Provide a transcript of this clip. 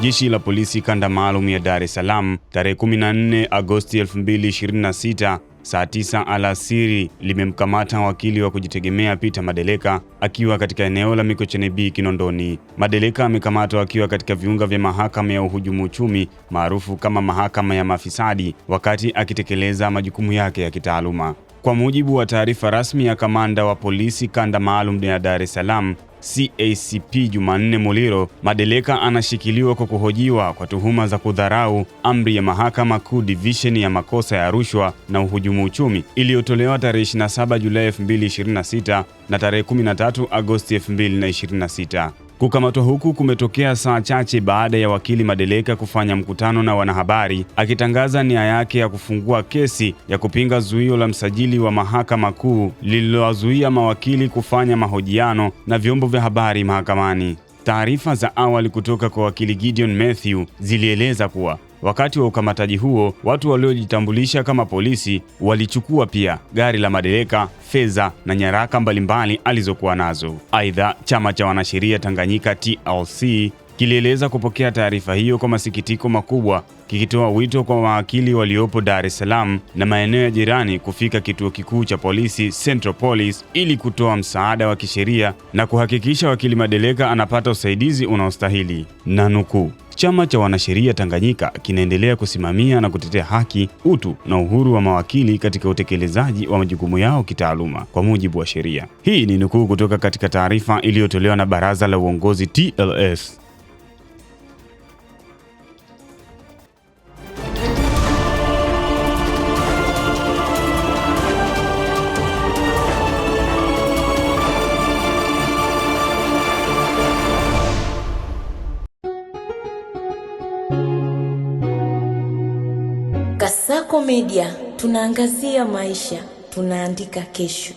Jeshi la polisi kanda maalum ya Dar es Salaam tarehe 14 Agosti 2026 saa 9 alasiri limemkamata wakili wa kujitegemea Peter Madeleka akiwa katika eneo la Mikocheni B Kinondoni. Madeleka amekamatwa akiwa katika viunga vya mahakama ya uhujumu uchumi maarufu kama mahakama ya mafisadi wakati akitekeleza majukumu yake ya kitaaluma. Kwa mujibu wa taarifa rasmi ya kamanda wa polisi kanda maalum ya Dar es Salaam CACP Jumanne Muliro, Madeleka anashikiliwa kwa kuhojiwa kwa tuhuma za kudharau amri ya Mahakama Kuu Division ya makosa ya rushwa na uhujumu uchumi iliyotolewa tarehe 27 Julai 2026 na tarehe 13 Agosti 2026. Kukamatwa huku kumetokea saa chache baada ya wakili Madeleka kufanya mkutano na wanahabari akitangaza nia yake ya kufungua kesi ya kupinga zuio la msajili wa Mahakama Kuu lililowazuia mawakili kufanya mahojiano na vyombo vya habari mahakamani. Taarifa za awali kutoka kwa wakili Gideon Mathew zilieleza kuwa wakati wa ukamataji huo, watu waliojitambulisha kama polisi walichukua pia gari la Madeleka, fedha na nyaraka mbalimbali alizokuwa nazo. Aidha, chama cha wanasheria Tanganyika TLC kilieleza kupokea taarifa hiyo kwa masikitiko makubwa, kikitoa wito kwa mawakili waliopo Dar es Salaam na maeneo ya jirani kufika kituo kikuu cha polisi Central Police ili kutoa msaada wa kisheria na kuhakikisha wakili Madeleka anapata usaidizi unaostahili. Na nukuu, chama cha wanasheria Tanganyika kinaendelea kusimamia na kutetea haki, utu na uhuru wa mawakili katika utekelezaji wa majukumu yao kitaaluma kwa mujibu wa sheria. Hii ni nukuu kutoka katika taarifa iliyotolewa na Baraza la Uongozi TLS. Kasako Media, tunaangazia maisha, tunaandika kesho.